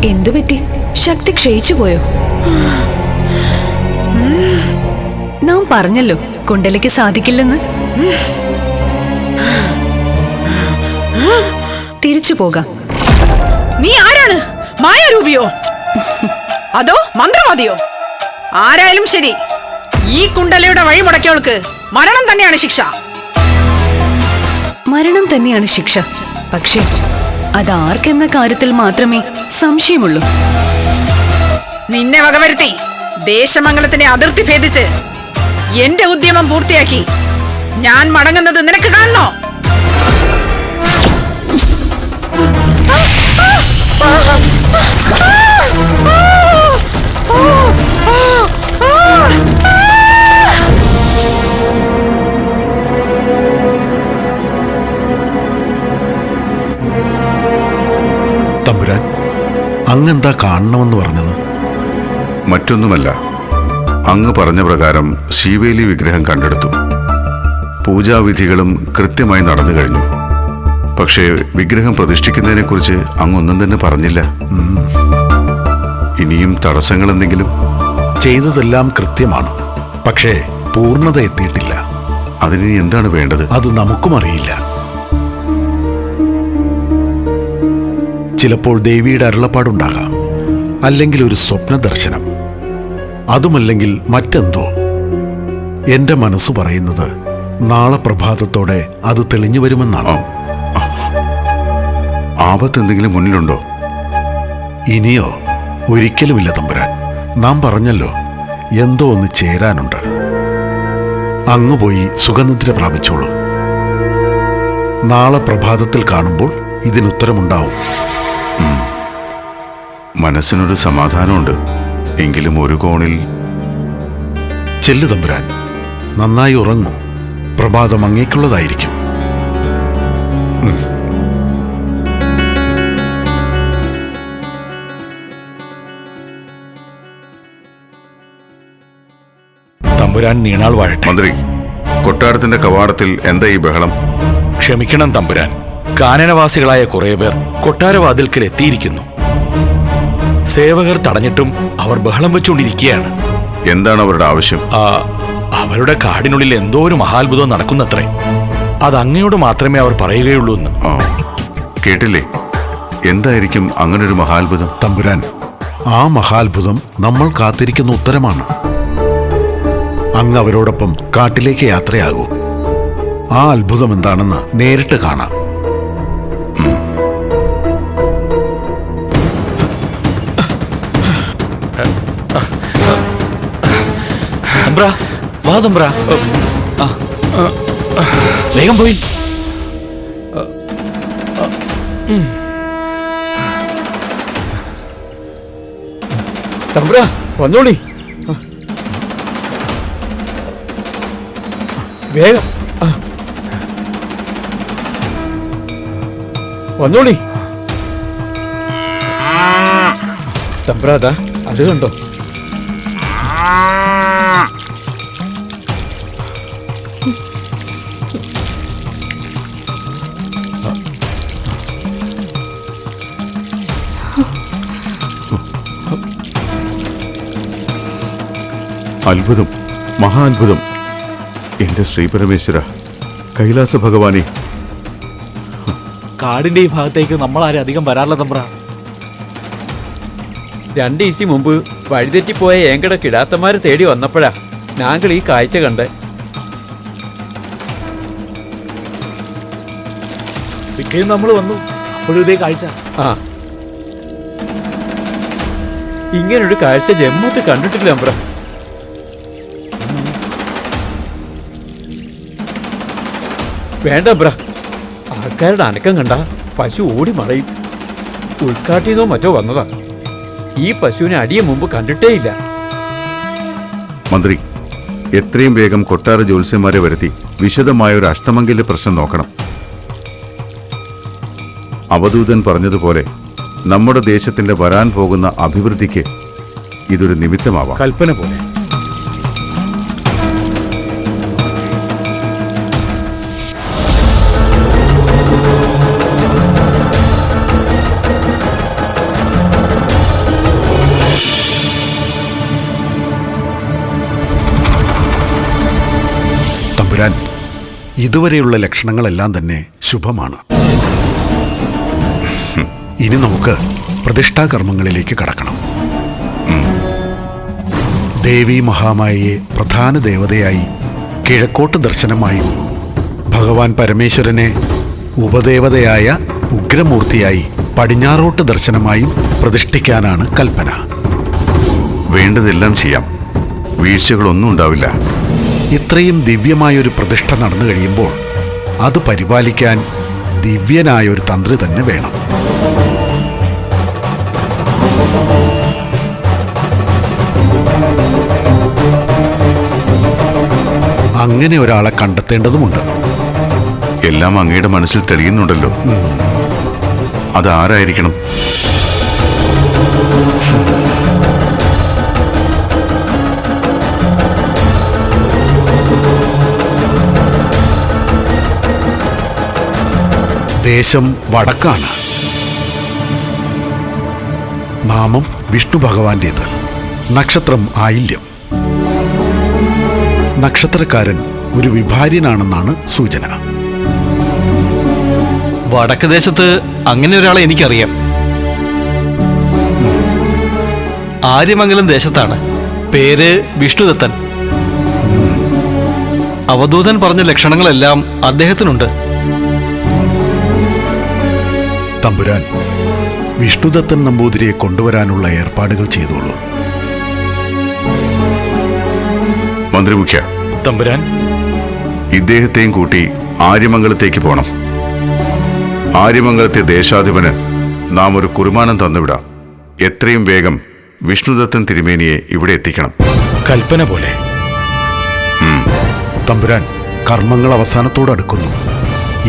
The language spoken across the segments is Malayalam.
എന്തുപറ്റി? ശക്തി ക്ഷയിച്ചു പോയോ? നാം പറഞ്ഞല്ലോ കുണ്ടലയ്ക്ക് സാധിക്കില്ലെന്ന്. തിരിച്ചു പോകാം. നീ ആരാണ്? മായാരൂപിയോ അതോ മന്ത്രവാദിയോ? ആരായാലും ശരി, ഈ കുണ്ടലയുടെ വഴി മുടക്കിയവൾക്ക് മരണം തന്നെയാണ് ശിക്ഷ. മരണം തന്നെയാണ് ശിക്ഷ. പക്ഷേ അതാർക്കെന്ന കാര്യത്തിൽ മാത്രമേ സംശയമുള്ളൂ. നിന്നെ വകവരുത്തി ദേശമംഗലത്തിന്റെ അതിർത്തി ഭേദിച്ച് എന്റെ ഉദ്യമം പൂർത്തിയാക്കി ഞാൻ മടങ്ങുന്നത് നിനക്ക് കാണണോ? തമ്പുരാൻ, അങ്ങെന്താ കാണണമെന്ന് പറഞ്ഞത്? മറ്റൊന്നുമല്ല, അങ്ങ് പറഞ്ഞ പ്രകാരം ശീവേലി വിഗ്രഹം കണ്ടെടുത്തു. പൂജാവിധികളും കൃത്യമായി നടന്നു കഴിഞ്ഞു. പക്ഷേ വിഗ്രഹം പ്രതിഷ്ഠിക്കുന്നതിനെ കുറിച്ച് അങ്ങൊന്നും തന്നെ പറഞ്ഞില്ല. ഇനിയും തടസ്സങ്ങൾ എന്തെങ്കിലും? ചെയ്തതെല്ലാം കൃത്യമാണ്, പക്ഷേ പൂർണ്ണത എത്തിയിട്ടില്ല. അതിന് എന്താണ് വേണ്ടത്? അത് നമുക്കും അറിയില്ല. ചിലപ്പോൾ ദേവിയുടെ അരുളപ്പാടുണ്ടാകാം, അല്ലെങ്കിൽ ഒരു സ്വപ്ന ദർശനം, അതുമല്ലെങ്കിൽ മറ്റെന്തോ. എന്റെ മനസ്സ് പറയുന്നത് നാളെ പ്രഭാതത്തോടെ അത് തെളിഞ്ഞു വരുമെന്നാണ്. ആപത്ത് എന്തെങ്കിലും മുന്നിലുണ്ടോ? ഇനിയോ? ഒരിക്കലുമില്ല തമ്പുരാൻ. നാം പറഞ്ഞല്ലോ, എന്തോ ഒന്ന് ചേരാനുണ്ട്. അങ്ങ് പോയി സുഖനിദ്ര പ്രാപിച്ചോളൂ. നാളെ പ്രഭാതത്തിൽ കാണുമ്പോൾ ഇതിനുത്തരമുണ്ടാവും. മനസ്സിനൊരു സമാധാനമുണ്ട്. എങ്കിലും ഒരു കോണിൽ. ചെല്ലു തമ്പുരാൻ, നന്നായി ഉറങ്ങൂ. പ്രഭാതം അങ്ങേക്കുള്ളതായിരിക്കും. തമ്പുരാൻ നീണാൾ വാഴട്ടെ. മന്ത്രി, കൊട്ടാരത്തിന്റെ കവാടത്തിൽ എന്താ ഈ ബഹളം? ക്ഷമിക്കണം തമ്പുരാൻ, കാനനവാസികളായ കുറെ പേർ കൊട്ടാരവാതിൽക്കൽ എത്തിയിരിക്കുന്നു. സേവകർ തടഞ്ഞിട്ടും അവർ ബഹളം വെച്ചുകൊണ്ടിരിക്കുകയാണ്. എന്താണ് അവരുടെ ആവശ്യം? അവരുടെ കാടിനുള്ളിൽ എന്തോ ഒരു മഹാത്ഭുതം നടക്കുന്നത്രേ. അത് അങ്ങയോട് മാത്രമേ അവർ പറയുകയുള്ളൂ എന്ന്. കേട്ടില്ലേ? എന്തായിരിക്കും അങ്ങനൊരു മഹാത്ഭുതം? തമ്പുരാൻ, ആ മഹാത്ഭുതം നമ്മൾ കാത്തിരിക്കുന്ന ഉത്തരമാണ്. അങ്ങ് അവരോടൊപ്പം കാട്ടിലേക്ക് യാത്രയാകൂ. ആ അത്ഭുതം എന്താണെന്ന് നേരിട്ട് കാണാം. വാ തമ്പ്ര, വേഗം പോയി. തമ്പ്ര വന്നോളി, വേഗം വന്നോളി. തമ്പ്ര, അതാ അത് കണ്ടോ? അത്ഭുതം, മഹാത്ഭുതം. എന്റെ ശ്രീപരമേശ്വര, കൈലാസ ഭഗവാനെ. കാടിന്റെ ഈ ഭാഗത്തേക്ക് നമ്മളാരും അധികം വരാറില്ല തമ്പ്ര. 2 ദിവസം മുമ്പ് വഴിതെറ്റിപ്പോയ ഏങ്കട കിടാത്തമാര് തേടി വന്നപ്പോഴാ ഞങ്ങൾ ഈ കാഴ്ച കണ്ടേ. പിറ്റേന്ന് നമ്മൾ വന്നു, അപ്പോഴും ഇതേ കാഴ്ച. ഇങ്ങനൊരു കാഴ്ച ജമ്മത്ത് കണ്ടിട്ടില്ല തമ്പ്ര. വേണ്ട തമ്പ്ര, ആൾക്കാരുടെ അനക്കം കണ്ട പശു ഓടി മറയും. ഉൾക്കാട്ടിന്നോ മറ്റോ വന്നതാ. ഈ പശുവിനെ അടിയെ മുമ്പ് കണ്ടിട്ടേയില്ല. മന്ത്രി, എത്രയും വേഗം കൊട്ടാര ജ്യോത്സ്യന്മാരെ വരുത്തി വിശദമായ ഒരു അഷ്ടമംഗല്യ പ്രശ്നം നോക്കണം. അവധൂതൻ പറഞ്ഞതുപോലെ നമ്മുടെ ദേശത്തിന്റെ വരാൻ പോകുന്ന അഭിവൃദ്ധിക്ക് ഇതൊരു നിമിത്തമാവാം. കൽപ്പന പോലെ. ഇതുവരെയുള്ള ലക്ഷണങ്ങളെല്ലാം തന്നെ ശുഭമാണ്. ഇനി നമുക്ക് പ്രതിഷ്ഠാകർമ്മങ്ങളിലേക്ക് കടക്കണം. ദേവി മഹാമായയെ പ്രധാന ദേവതയായി കിഴക്കോട്ട് ദർശനമായും ഭഗവാൻ പരമേശ്വരനെ ഉപദേവതയായ ഉഗ്രമൂർത്തിയായി പടിഞ്ഞാറോട്ട് ദർശനമായും പ്രതിഷ്ഠിക്കാനാണ് കൽപ്പന. വേണ്ടതെല്ലാം ചെയ്യാം, വീഴ്ചകളൊന്നും ഉണ്ടാവില്ല. ഇത്രയും ദിവ്യമായൊരു പ്രതിഷ്ഠ നടന്നു കഴിയുമ്പോൾ അത് പരിപാലിക്കാൻ ദിവ്യനായൊരു തന്ത്രി തന്നെ വേണം. അങ്ങനെ ഒരാളെ കണ്ടെത്തേണ്ടതുമുണ്ട്. എല്ലാം അങ്ങയുടെ മനസ്സിൽ തെളിയുന്നുണ്ടല്ലോ. അതാരായിരിക്കണം? ദേശം വടക്കാണ്. നാമം വിഷ്ണു ഭഗവാന്റേത്. നക്ഷത്രം ആയില്യം. നക്ഷത്രക്കാരൻ ഒരു വിഭാര്യനാണെന്നാണ് സൂചന. വടക്ക് ദേശത്ത് അങ്ങനെ ഒരാളെ എനിക്കറിയാം. ആര്യമംഗലം ദേശത്താണ്. പേര് വിഷ്ണുദത്തൻ. അവധൂതൻ പറഞ്ഞ ലക്ഷണങ്ങളെല്ലാം അദ്ദേഹത്തിനുണ്ട്. തമ്പുരാൻ, വിഷ്ണുദത്തൻ നമ്പൂതിരിയെ കൊണ്ടുവരാനുള്ള ഏർപ്പാടുകൾ ചെയ്തോളൂ. മന്ത്രിമുഖ്യ, തമ്പുരാൻ, ഇദ്ദേഹത്തെയും കൂട്ടി ആര്യമംഗലത്തേക്ക് പോണം. ആര്യമംഗലത്തെ ദേശാധിപന് നാം ഒരു കുറുമാനം തന്നുവിടാം. എത്രയും വേഗം വിഷ്ണുദത്തൻ തിരുമേനിയെ ഇവിടെ എത്തിക്കണം. കൽപ്പന പോലെ. തമ്പുരാൻ, കർമ്മങ്ങൾ അവസാനത്തോടടുക്കുന്നു.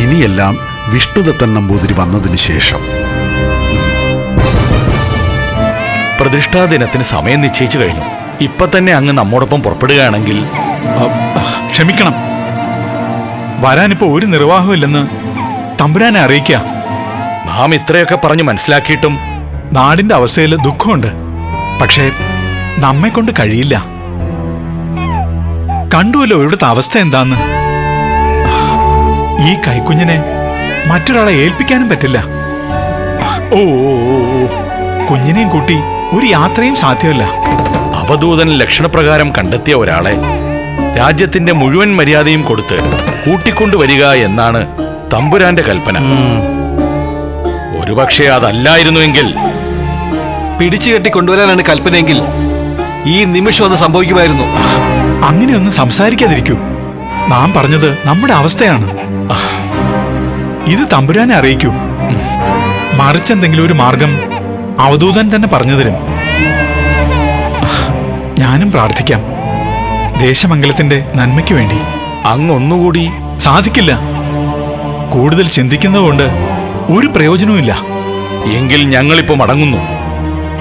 ഇനിയെല്ലാം വിഷ്ണുദത്തൻ നമ്പൂതിരി വന്നതിന് ശേഷം. പ്രതിഷ്ഠാദിനത്തിന് സമയം നിശ്ചയിച്ചു കഴിഞ്ഞു. ഇപ്പൊ തന്നെ അങ്ങ് നമ്മോടൊപ്പം പുറപ്പെടുകയാണെങ്കിൽ. ക്ഷമിക്കണം, വരാനിപ്പോ ഒരു നിർവാഹമില്ലെന്ന് തമ്പുരാനെ അറിയിക്ക. നാം ഇത്രയൊക്കെ പറഞ്ഞു മനസ്സിലാക്കിയിട്ടും നാടിന്റെ അവസ്ഥയിൽ ദുഃഖമുണ്ട്. പക്ഷേ നമ്മെ കൊണ്ട് കഴിയില്ല. കണ്ടുവല്ലോ ഇവിടുത്തെ അവസ്ഥ എന്താന്ന്. ഈ കൈക്കുഞ്ഞിനെ മറ്റൊരാളെ ഏൽപ്പിക്കാനും പറ്റില്ല. ഓ കുഞ്ഞിനെയും കൂട്ടി ഒരു യാത്രയും സാധ്യമല്ല. അവധൂതൻ ലക്ഷണപ്രകാരം കണ്ടെത്തിയ ഒരാളെ രാജ്യത്തിന്റെ മുഴുവൻ മര്യാദയും കൊടുത്ത് കൂട്ടിക്കൊണ്ടുവരിക എന്നാണ് തമ്പുരാന്റെ കൽപ്പന. ഒരുപക്ഷെ അതല്ലായിരുന്നുവെങ്കിൽ. പിടിച്ചു കെട്ടി കൊണ്ടുവരാനാണ് കൽപ്പനയെങ്കിൽ ഈ നിമിഷം അത് സംഭവിക്കുമായിരുന്നു. അങ്ങനെയൊന്നും സംസാരിക്കാതിരിക്കൂ. നാം പറഞ്ഞത് നമ്മുടെ അവസ്ഥയാണ്. ഇത് തമ്പുരാനെ അറിയിക്കൂ. മറിച്ചെന്തെങ്കിലും ഒരു മാർഗം അവധൂതൻ തന്നെ പറഞ്ഞു തരും. ഞാനും പ്രാർത്ഥിക്കാം, ദേശമംഗലത്തിന്റെ നന്മയ്ക്ക് വേണ്ടി. അങ്ങൊന്നുകൂടി. സാധിക്കില്ല. കൂടുതൽ ചിന്തിക്കുന്നതുകൊണ്ട് ഒരു പ്രയോജനവുമില്ല. എങ്കിൽ ഞങ്ങളിപ്പോ മടങ്ങുന്നു.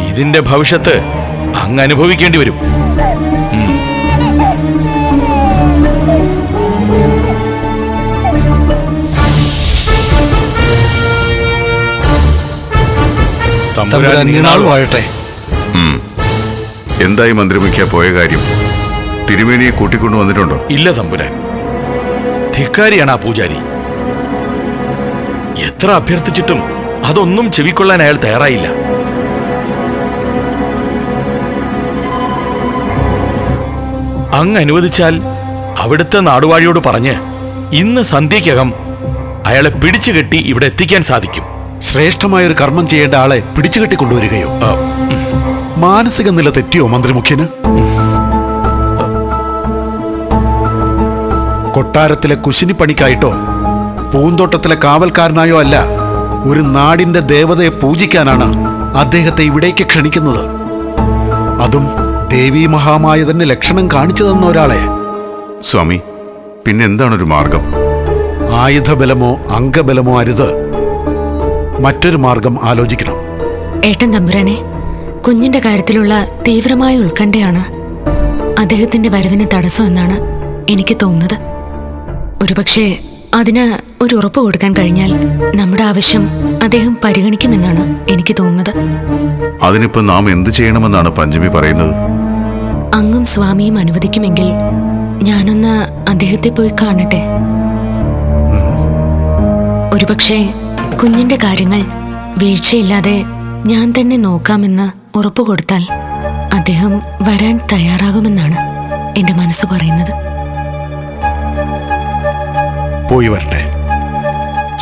ഇതിന്റെ ഭവിഷ്യത്ത് അങ്ങ് അനുഭവിക്കേണ്ടി വരും. തമ്പുരാൻ നീണാൾ വാഴട്ടെ. എന്തായി മന്ത്രിമുഖ്യ പോയ കാര്യം? തിരുമേനിയെ കൂട്ടിക്കൊണ്ടു വന്നിട്ടുണ്ടോ? ഇല്ല തമ്പുരാൻ. ധിക്കാരിയാണ് ആ പൂജാരി. എത്ര അഭ്യർത്ഥിച്ചിട്ടും അതൊന്നും ചെവിക്കൊള്ളാൻ അയാൾ തയ്യാറായില്ല. അങ്ങ് അനുവദിച്ചാൽ അവിടുത്തെ നാടുവാഴിയോട് പറഞ്ഞ് ഇന്ന് സന്ധ്യയ്ക്കകം അയാളെ പിടിച്ചുകെട്ടി ഇവിടെ എത്തിക്കാൻ സാധിക്കും. ശ്രേഷ്ഠമായൊരു കർമ്മം ചെയ്യേണ്ട ആളെ പിടിച്ചുകെട്ടിക്കൊണ്ടുവരികയോ? മാനസിക നില തെറ്റിയോ മന്ത്രിമുഖ്യന്? കൊട്ടാരത്തിലെ കുശിനിപ്പണിക്കായിട്ടോ പൂന്തോട്ടത്തിലെ കാവൽക്കാരനായോ അല്ല, ഒരു നാടിന്റെ ദേവതയെ പൂജിക്കാനാണ് അദ്ദേഹത്തെ ഇവിടേക്ക് ക്ഷണിക്കുന്നത്. അതും ദേവീ മഹാമായ തന്നെ ലക്ഷണം കാണിച്ചു തന്ന ഒരാളെ. സ്വാമി, പിന്നെന്താണൊരു മാർഗം? ആയുധബലമോ അംഗബലമോ അരുത്. മറ്റൊരു മാർഗം ആലോചിക്കണം. ഏട്ടൻ തമ്പുരാനെ, കുഞ്ഞിന്റെ കാര്യത്തിലുള്ള തീവ്രമായ ഉത്കണ്ഠയാണ് അദ്ദേഹത്തിന്റെ വരവിന് തടസ്സമെന്നാണ് എനിക്ക് തോന്നുന്നത്. ഒരുപക്ഷെ അതിന് ഒരു ഉറപ്പ് കൊടുക്കാൻ കഴിഞ്ഞാൽ നമ്മുടെ ആവശ്യം അദ്ദേഹം പരിഗണിക്കുമെന്നാണ് എനിക്ക് തോന്നുന്നത്. അതിനിപ്പോ നാം എന്ത് ചെയ്യണമെന്നാണ് പഞ്ചമി പറയുന്നത്? അങ്ങും സ്വാമിയും അനുവദിക്കുമെങ്കിൽ ഞാനൊന്ന് അദ്ദേഹത്തെ പോയി കാണട്ടെ. ഒരുപക്ഷെ കുഞ്ഞിന്റെ കാര്യങ്ങൾ വീഴ്ചയില്ലാതെ ഞാൻ തന്നെ നോക്കാമെന്ന് ഉറപ്പുകൊടുത്താൽ അദ്ദേഹം വരാൻ തയ്യാറാകുമെന്നാണ് എന്റെ മനസ്സ് പറയുന്നത്. പോയി വരട്ടെ.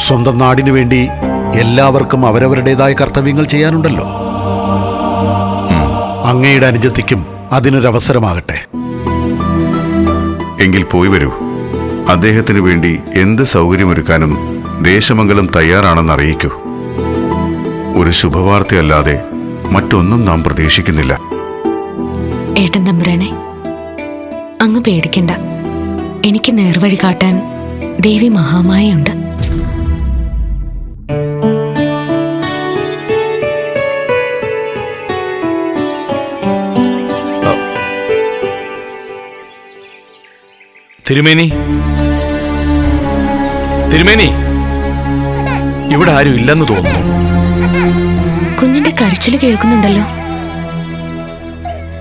സ്വന്തം നാടിനു വേണ്ടി എല്ലാവർക്കും അവരവരുടേതായ കർത്തവ്യങ്ങൾ ചെയ്യാനുണ്ടല്ലോ. അങ്ങയുടെ അനുജത്തിക്കും അതിനൊരവസരമാകട്ടെ. എങ്കിൽ പോയി വരൂ. അദ്ദേഹത്തിന് വേണ്ടി എന്ത് സൗകര്യമൊരുക്കാനും ദേശമംഗലം തയ്യാറാണെന്ന് അറിയിക്കൂ. ഒരു ശുഭവാർത്തയല്ലാതെ മറ്റൊന്നും നാം പ്രതീക്ഷിക്കുന്നില്ല. ഏട്ടൻ തമ്പുരാനെ, അങ്ങ് പേടിക്കണ്ട. എനിക്ക് നേർവഴി കാട്ടാൻ ദേവി മഹാമായയുണ്ട്. തിരുമേനി, തിരുമേനി, ഇവിടെ ആരും ഇല്ലെന്ന് തോന്നുന്നു. കുഞ്ഞിന്റെ കരച്ചിൽ കേൾക്കുന്നുണ്ടല്ലോ.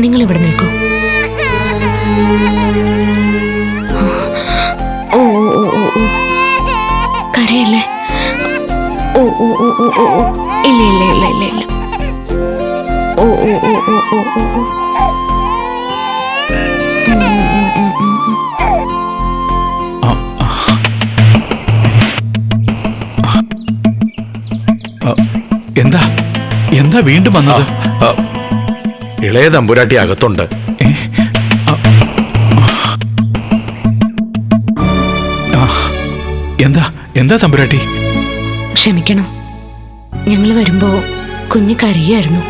നിങ്ങൾ ഇവിടെ നിൽക്കൂ. ഓ ഓ ഓ ഓ ഓ കരയല്ലേ? ഓ ഓ ഓ ഓ ഓ ഓ ഇല്ല ഇല്ല ഇല്ല ഇല്ല ഇല്ല. ഓ ഓ ഓ ഓ ഓ ഓ ഓ. എന്താ എന്താ വീണ്ടും വന്നത്? ഇളയ തമ്പുരാട്ടി അകത്തുണ്ട്. എന്താ എന്താ തമ്പുരാട്ടി? ക്ഷമിക്കണം, ഞങ്ങൾ വരുമ്പോ കുഞ്ഞ് കരയായിരുന്നു.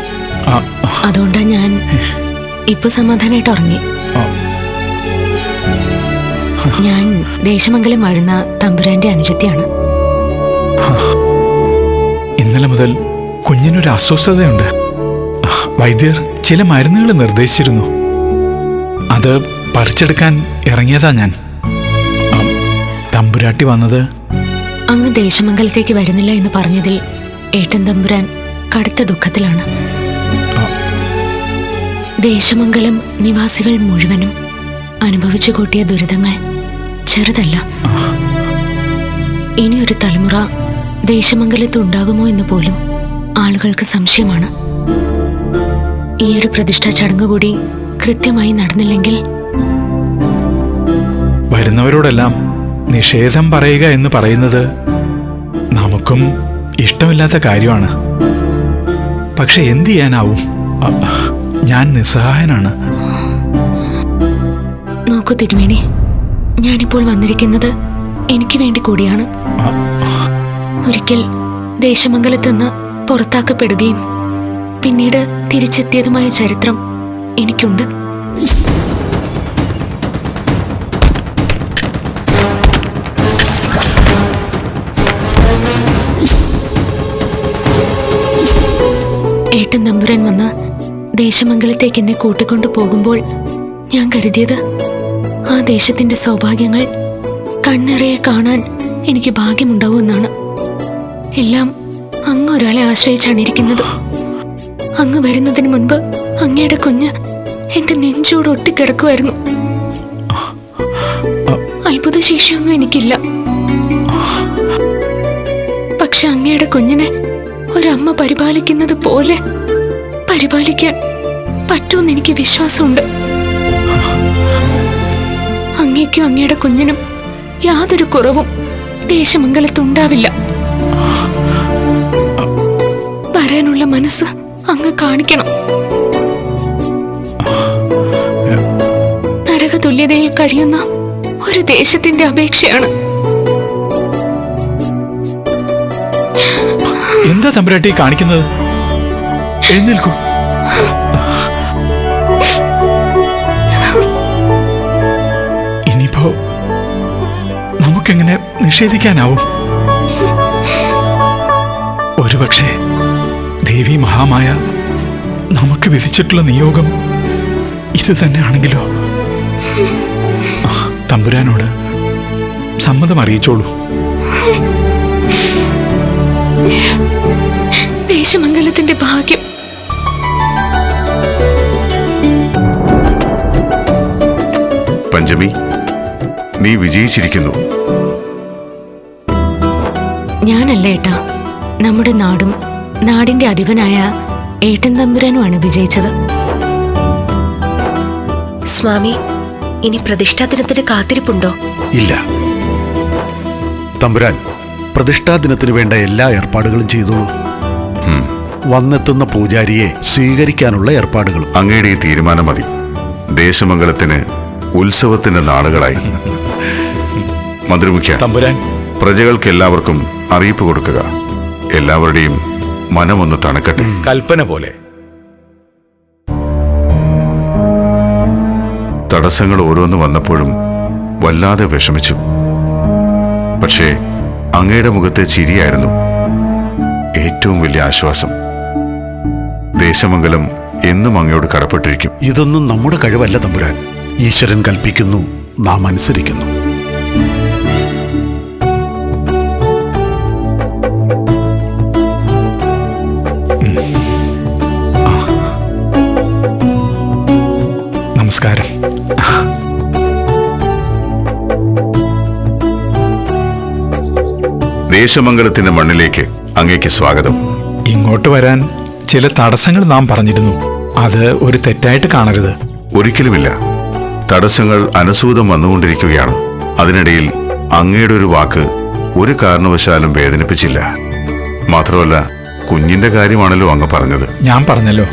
അതുകൊണ്ടാ ഞാൻ ഇപ്പൊ സമാധാനായിട്ട് ഉറങ്ങി. ഞാൻ ദേശമംഗലം വാഴുന്ന തമ്പുരാന്റെ അനുജത്തിയാണ്. ഇന്നലെ മുതൽ കുഞ്ഞിനൊരു അസ്വസ്ഥതയുണ്ട്. വൈദ്യർ ചില മരുന്നുകൾ നിർദ്ദേശിച്ചിരുന്നു. അത് പറിച്ചെടുക്കാൻ ഇറങ്ങിയതാ ഞാൻ. തമ്പുരാട്ടി വന്നത് അങ്ങ് ദേശമംഗലത്തേക്ക് വരുന്നില്ല എന്ന് പറഞ്ഞതിൽ ഏട്ടൻ തമ്പുരാൻ കടുത്ത ദുഃഖത്തിലാണ്. ദേശമംഗലം നിവാസികൾ മുഴുവനും അനുഭവിച്ചു കൂട്ടിയ ദുരിതങ്ങൾ ചെറുതല്ല. ഇനിയൊരു തലമുറ ദേശമംഗലത്ത് ഉണ്ടാകുമോ എന്ന് പോലും ആളുകൾക്ക് സംശയമാണ്. ഈയൊരു പ്രതിഷ്ഠാ ചടങ്ങ് കൂടി കൃത്യമായി നടന്നില്ലെങ്കിൽ വരുന്നവരോടെല്ലാം നിഷേധം പറയുക എന്ന് പറയുന്നത് നമുക്കും ഇഷ്ടമില്ലാത്ത കാര്യമാണ്. പക്ഷെ എന്തു ചെയ്യാനാവും? ഞാൻ നിസ്സഹായനാണ്. നോക്കൂ തിരുമേനി, ഞാനിപ്പോൾ വന്നിരിക്കുന്നത് എനിക്ക് വേണ്ടി കൂടിയാണ്. ഒരിക്കൽ ദേശമംഗലത്തുനിന്ന് പുറത്താക്കപ്പെടുകയും പിന്നീട് തിരിച്ചെത്തിയതുമായ ചരിത്രം എനിക്കുണ്ട്. ഏട്ടൻ തമ്പുരാൻ വന്ന് ദേശമംഗലത്തേക്ക് എന്നെ കൂട്ടിക്കൊണ്ടു പോകുമ്പോൾ ഞാൻ കരുതിയത് ആ ദേശത്തിന്റെ സൗഭാഗ്യങ്ങൾ കണ്ണിറയെ കാണാൻ എനിക്ക് ഭാഗ്യമുണ്ടാവുമെന്നാണ്. എല്ലാം അങ്ങ് ഒരാളെ ആശ്രയിച്ചാണ് ഇരിക്കുന്നത്. അങ്ങ് വരുന്നതിന് മുൻപ് അങ്ങയുടെ കുഞ്ഞ് എന്റെ നെഞ്ചോട് ഒട്ടിക്കിടക്കുമായിരുന്നു. അത്ഭുതശേഷിയൊന്നും എനിക്കില്ല. പക്ഷെ അങ്ങയുടെ കുഞ്ഞിനെ ഒരമ്മ പരിപാലിക്കുന്നത് പോലെ പരിപാലിക്കാൻ പറ്റുമെന്ന് എനിക്ക് വിശ്വാസമുണ്ട്. അങ്ങേക്കും അങ്ങയുടെ കുഞ്ഞിനും യാതൊരു കുറവും ദേശമംഗലത്തുണ്ടാവില്ല. വരാനുള്ള മനസ്സ് അങ്ങ് കാണിക്കണം. നരകതുല്യതയിൽ കഴിയുന്ന ഒരു ദേശത്തിന്റെ അപേക്ഷയാണ്. എന്താ തമ്പുരാട്ടി കാണിക്കുന്നത്? എഴുന്നേൽക്കൂ. ഇനിയിപ്പോ നമുക്കെങ്ങനെ നിഷേധിക്കാനാവും? ഒരുപക്ഷെ ദേവി മഹാമായ നമുക്ക് വിധിച്ചിട്ടുള്ള നിയോഗം ഇത് തന്നെയാണെങ്കിലോ? തമ്പുരാനോട് സമ്മതം അറിയിച്ചോളൂ. ദേശമംഗലത്തിന്റെ ഭാഗ്യം. പഞ്ചമി, നീ വിജയിച്ചിരിക്കുന്നു. ഞാനല്ല ഏട്ടാ, നമ്മുടെ നാടും നാടിന്റെ അധിപനായ ഏട്ടൻ തമ്പുരാനുമാണ് വിജയിച്ചത്. സ്വാമി, ഇനി പ്രതിഷ്ഠാ ദിനത്തിന് കാത്തിരിപ്പുണ്ടോ? ഇല്ല. തമ്പുരാൻ പ്രതിഷ്ഠാ ദിനത്തിന് വേണ്ട എല്ലാ ഏർപ്പാടുകളും ചെയ്തോളൂ. വന്നെത്തുന്ന പൂജാരിയെ സ്വീകരിക്കാനുള്ള ഏർപ്പാടുകളും. അങ്ങയുടെ ഈ തീരുമാനം മതി. ദേശമംഗലത്തിന് ഉത്സവത്തിന്റെ നാളുകളായി. മന്ത്രിമുഖ്യ, തമ്പുരാൻ, പ്രജകൾക്ക് എല്ലാവർക്കും അറിയിപ്പ് കൊടുക്കുക. എല്ലാവരുടെയും മനമൊന്ന് തണുക്കട്ടെ. കൽപ്പന പോലെ. തടസ്സങ്ങൾ ഓരോന്ന് വന്നപ്പോഴും വല്ലാതെ വിഷമിച്ചു. പക്ഷേ അങ്ങയുടെ മുഖത്തെ ചിരിയായിരുന്നു ഏറ്റവും വലിയ ആശ്വാസം. ദേശമംഗലം എന്നും അങ്ങയോട് കടപ്പെട്ടിരിക്കും. ഇതൊന്നും നമ്മുടെ കഴിവല്ല തമ്പുരാൻ. ഈശ്വരൻ കൽപ്പിക്കുന്നു, നാം അനുസരിക്കുന്നു. നമസ്കാരം. ദേശമംഗലത്തിന്റെ മണ്ണിലേക്ക് അങ്ങേക്ക് സ്വാഗതം. ഇങ്ങോട്ട് വരാൻ ചില തടസ്സങ്ങൾ നാം പറഞ്ഞിരുന്നു. അത് ഒരു തെറ്റായിട്ട് കാണരുത്. ഒരിക്കലുമില്ല. തടസ്സങ്ങൾ അനുസൂതം വന്നുകൊണ്ടിരിക്കുകയാണ്. അതിനിടയിൽ അങ്ങയുടെ ഒരു വാക്ക് ഒരു കാരണവശാലും വേദനിപ്പിച്ചില്ല. മാത്രമല്ല, കുഞ്ഞിന്റെ കാര്യമാണല്ലോ അങ്ങ് പറഞ്ഞത്. ഞാൻ പറഞ്ഞല്ലോ,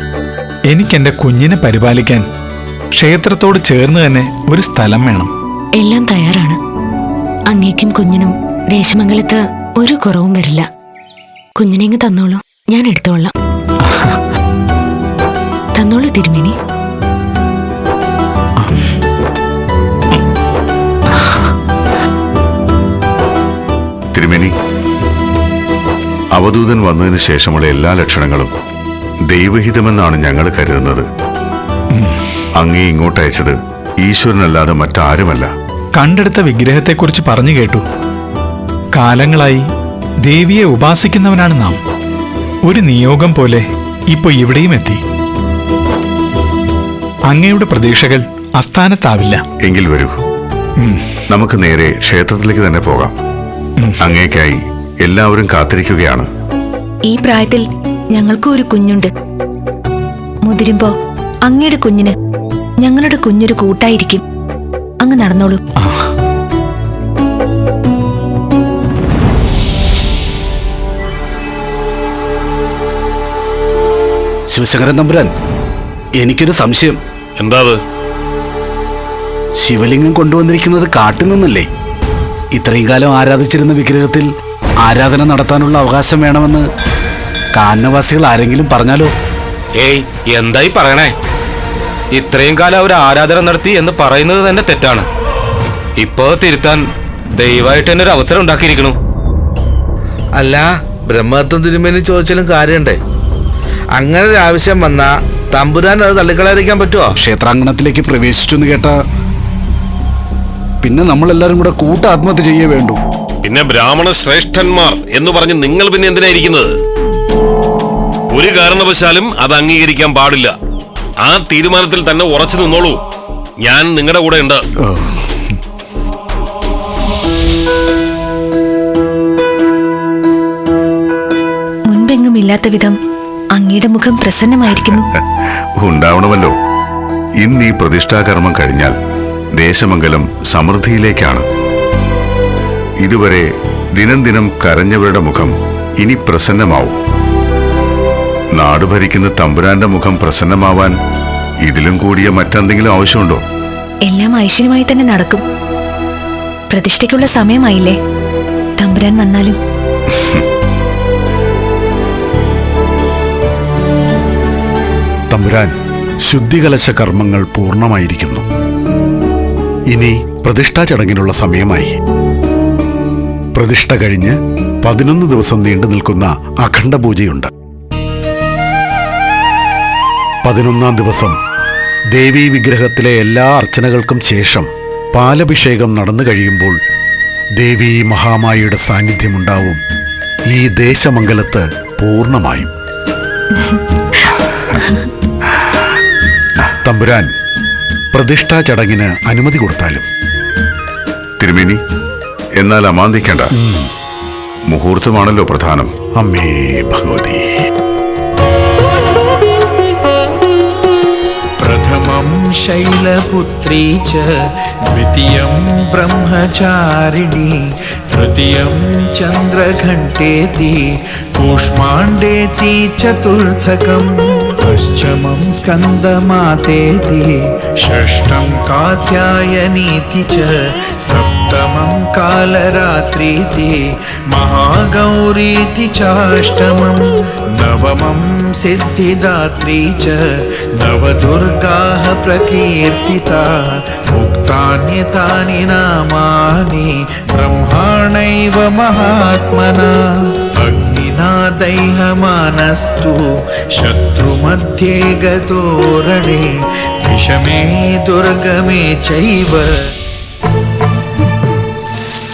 എനിക്കെന്റെ കുഞ്ഞിനെ പരിപാലിക്കാൻ ക്ഷേത്രത്തോട് ചേർന്ന് തന്നെ ഒരു സ്ഥലം വേണം. എല്ലാം തയ്യാറാണ്. അങ്ങേക്കും കുഞ്ഞിനും ദേശമംഗലത്ത് ഒരു കുറവും വരില്ല. കുഞ്ഞിനെങ്ങ് തന്നോളൂ, ഞാൻ എടുത്തോളാം. തന്നോളൂ തിരുമേനി. തിരുമേനി, അവധൂതൻ വന്നതിന് ശേഷമുള്ള എല്ലാ ലക്ഷണങ്ങളും ദൈവഹിതമെന്നാണ് ഞങ്ങൾ കരുതുന്നത്. അങ്ങേ ഇങ്ങോട്ട് അയച്ചത് ഈശ്വരനല്ലാതെ മറ്റാരുമല്ല. കണ്ടെടുത്ത വിഗ്രഹത്തെക്കുറിച്ച് പറഞ്ഞു കേട്ടു. കാലങ്ങളായി ദേവിയെ ഉപാസിക്കുന്നവനാണ് നാം. ഒരു നിയോഗം പോലെ ഇപ്പൊ ഇവിടെയും എത്തി. അങ്ങയുടെ പ്രതീക്ഷകൾ അസ്ഥാനത്താവില്ല. എങ്കിൽ വരൂ, നമുക്ക് നേരെ ക്ഷേത്രത്തിലേക്ക് തന്നെ പോകാം. അങ്ങേക്കായി എല്ലാവരും കാത്തിരിക്കുകയാണ്. ഈ പ്രായത്തിൽ ഞങ്ങൾക്കും ഒരു കുഞ്ഞുണ്ട്. മുതിരുമ്പോ അങ്ങയുടെ കുഞ്ഞിന് ഞങ്ങളുടെ കുഞ്ഞൊരു കൂട്ടായിരിക്കും. അങ്ങ് നടന്നോളൂ. ശിവശങ്കരൻ തമ്പുരാൻ, എനിക്കൊരു സംശയം. എന്താ അത്? ശിവലിംഗം കൊണ്ടുവന്നിരിക്കുന്നത് കാട്ടിൽ നിന്നല്ലേ? ഇത്രയും കാലം ആരാധിച്ചിരുന്ന വിഗ്രഹത്തിൽ ആരാധന നടത്താനുള്ള അവകാശം വേണമെന്ന് കാനനവാസികൾ ആരെങ്കിലും പറഞ്ഞാലോ? ഏയ്, എന്തായി പറയണേ? ഇത്രയും കാലം അവർ ആരാധന നടത്തി എന്ന് പറയുന്നത് തന്നെ തെറ്റാണ്. ഇപ്പോ തിരുത്താൻ ദയവായിട്ട് തന്നെ ഒരു അവസരം ഉണ്ടാക്കിയിരിക്കണു. അല്ല, ബ്രഹ്മദത്തം തിരുമേനി ചോദിച്ചാലും കാര്യണ്ടേ? അങ്ങനെ ഒരു ആവശ്യം വന്നാ തമ്പുരാൻ അത് തള്ളിക്കളയാതിരിക്കാൻ പറ്റുമോ? ക്ഷേത്രാങ്കണത്തിലേക്ക് പ്രവേശിച്ചു എന്ന് കേട്ട പിന്നെ നമ്മളെല്ലാരും കൂടെ കൂട്ട ആത്മഹത്യ ചെയ്യേ വേണ്ടു. പിന്നെ ബ്രാഹ്മണ ശ്രേഷ്ഠന്മാർ എന്ന് പറഞ്ഞ് നിങ്ങൾ പിന്നെ എന്തിനായിരിക്കുന്നത്? ഒരു കാരണവശാലും അത് അംഗീകരിക്കാൻ പാടില്ല. ആ തീരുമാനത്തിൽ തന്നെ ഉറച്ചു നിന്നോളൂ. ഞാൻ നിങ്ങളുടെ കൂടെ ഉണ്ട്. മുൻപെങ്ങും ഇല്ലാത്ത വിധം അങ്ങയുടെ മുഖം പ്രസന്നമായിരിക്കുന്നു. ഉണ്ടാവണമല്ലോ. ഇന്ന് ഈ പ്രതിഷ്ഠാകർമ്മം കഴിഞ്ഞാൽ ദേശമംഗലം സമൃദ്ധിയിലേക്കാണ്. ഇതുവരെ ദിനം ദിനം കരഞ്ഞവരുടെ മുഖം ഇനി പ്രസന്നമാവും. നാട് ഭരിക്കുന്ന തമ്പുരാന്റെ മുഖം പ്രസന്നമാവാൻ ഇതിലും കൂടിയ മറ്റെന്തെങ്കിലും ആവശ്യമുണ്ടോ? എല്ലാം ഐശ്വര്യമായി തന്നെ നടക്കും. പ്രതിഷ്ഠയ്ക്കുള്ള സമയമായില്ലേ? തമ്പുരാൻ വന്നാലും. തമ്പുരാൻ, ശുദ്ധികലശ കർമ്മങ്ങൾ പൂർണ്ണമായിരിക്കുന്നു. ഇനി പ്രതിഷ്ഠാ ചടങ്ങിനുള്ള സമയമായി. പ്രതിഷ്ഠ കഴിഞ്ഞ് 11 ദിവസം നീണ്ടു നിൽക്കുന്ന അഖണ്ഡ പൂജയുണ്ട്. 11ാം ദിവസം ദേവീ വിഗ്രഹത്തിലെ എല്ലാ അർച്ചനകൾക്കും ശേഷം പാലഭിഷേകം നടന്നു കഴിയുമ്പോൾ ദേവീ മഹാമായിയുടെ സാന്നിധ്യമുണ്ടാവും ഈ ദേശമംഗലത്ത് പൂർണ്ണമായും. തമ്പുരാൻ പ്രതിഷ്ഠാ ചടങ്ങിന് അനുമതി കൊടുത്താലും. തിരുമേനി, എന്നാൽ അമാന്തിക്കേണ്ട. മുഹൂർത്തമാണല്ലോ പ്രധാനം. അമ്മേ ഭഗവതി. प्रथमं शैलपुत्री च द्वितीयं ब्रह्मचारिणी तृतीयं चन्द्रघण्टेति कूष्माण्डेति चतुर्थकम् पञ्चमं स्कन्दमातेति षष्ठं कात्यायनीति च सप्तमं कालरात्रीति महागौरीति चाष्टमं नवमं सिद्धिदात्री च नवदुर्गाः प्रकीर्तिता उक्तान्यतानि नामानि ब्रह्माणैव महात्मना अग्निना दह्यमानस्तु शत्रुमध्ये गतोरणे विषमे दुर्गमे चैव.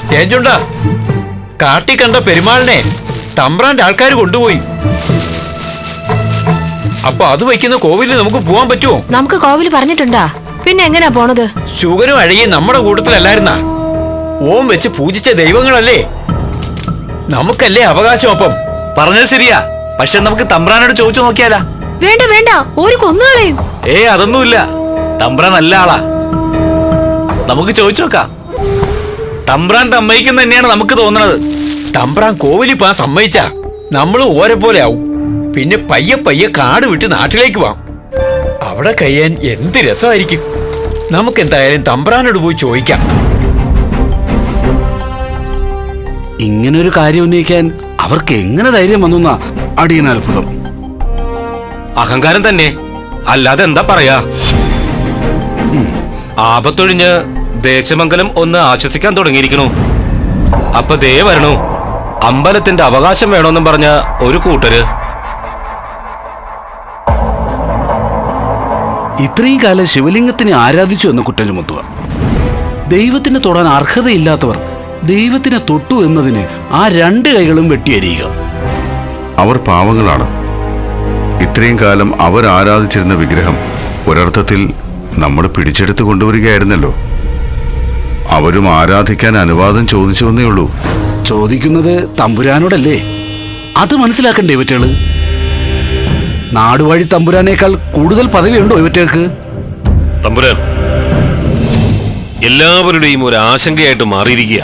തേജുണ്ടാ, കാട്ടി കണ്ട പെരുമാളിനെ തമ്പ്രാന്റെ ആൾക്കാർ കൊണ്ടുപോയി. അപ്പൊ അത് വയ്ക്കുന്ന കോവിലിൽ നമുക്ക് പോവാൻ പറ്റുമോ? നമുക്ക് കോവില് പറഞ്ഞിട്ടുണ്ടാ, പിന്നെ എങ്ങനെയാ പോണത്? ശുഗനും അഴകിയും നമ്മുടെ കൂട്ടത്തിലല്ലായിരുന്നാ? ഓം വെച്ച് പൂജിച്ച ദൈവങ്ങളല്ലേ, നമുക്കല്ലേ അവകാശം. അപ്പം പറഞ്ഞത് ശരിയാ, പക്ഷെ നമുക്ക് തമ്പ്രാനോട് ചോദിച്ചു നോക്കിയാലാ? വേണ്ട വേണ്ട, ഒരു കൊന്നുകളയും. അതൊന്നുമില്ല, തമ്പ്രാൻ നല്ല ആളാ, നമുക്ക് ചോദിച്ചു നോക്കാം. തമ്പ്രാൻ സമ്മതിക്കുന്ന തന്നെയാണ് നമുക്ക് തോന്നുന്നത്. തമ്പ്രാൻ കോവിലിൽ പോകാൻ സമ്മതിച്ചാ നമ്മള് ഓരെ പോലെ ആവും. പിന്നെ പയ്യെ പയ്യെ കാട് വിട്ട് നാട്ടിലേക്ക് പോവാം. അവിടെ കഴിയാൻ എന്ത് രസമായിരിക്കും. നമുക്ക് എന്തായാലും തമ്പ്രാനോട് പോയി ചോദിക്കാം. ഇങ്ങനൊരു കാര്യം ഉന്നയിക്കാൻ അവർക്ക് എങ്ങനെ ധൈര്യം വന്നുന്നാ അടിയന് അത്ഭുതം. അഹങ്കാരം തന്നെ, അല്ലാതെ എന്താ പറയാ. ആപത്തൊഴിഞ്ഞ് ദേശമംഗലം ഒന്ന് ആശ്വസിക്കാൻ തുടങ്ങിയിരിക്കണു. അപ്പൊ ദേ വരണു അമ്പലത്തിന്റെ അവകാശം വേണമെന്നും പറഞ്ഞ ഒരു കൂട്ടര്. ഇത്രയും കാലം ശിവലിംഗത്തിനെ ആരാധിച്ചു എന്ന് കുറ്റം ചുമത്തുക. ദൈവത്തിനെ തൊടാൻ അർഹതയില്ലാത്തവർ ദൈവത്തിനെ തൊട്ടു എന്നതിന് ആ രണ്ട് കൈകളും വെട്ടിയരിയുക. അവർ പാവങ്ങളാണ്. ഇത്രയും കാലം അവർ ആരാധിച്ചിരുന്ന വിഗ്രഹം ഒരർത്ഥത്തിൽ നമ്മൾ പിടിച്ചെടുത്ത് കൊണ്ടുവരികയായിരുന്നല്ലോ. അവരും ആരാധിക്കാൻ അനുവാദം ചോദിച്ചു വന്നേ ഉള്ളൂ. ചോദിക്കുന്നത് തമ്പുരാനോടല്ലേ? അത് മനസ്സിലാക്കണ്ടേ ഇവറ്റകള്? നാടുവാഴി തമ്പുരാനേക്കാൾ കൂടുതൽ പദവിയുണ്ടോ ഇവറ്റകൾക്ക്? തമ്പുരാൻ എല്ലാവരുടെയും ഒരു ആശങ്കയായിട്ട് മാറിയിരിക്കുക.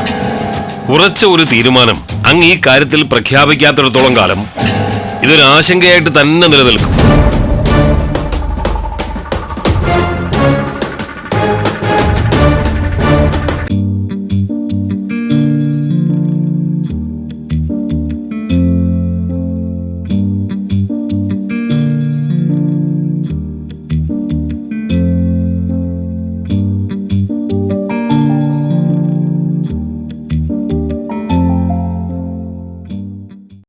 ഉറച്ച ഒരു തീരുമാനം അങ്ങ് ഈ കാര്യത്തിൽ പ്രഖ്യാപിക്കാത്തിടത്തോളം കാലം ഇതൊരു ആശങ്കയായിട്ട് തന്നെ നിലനിൽക്കും.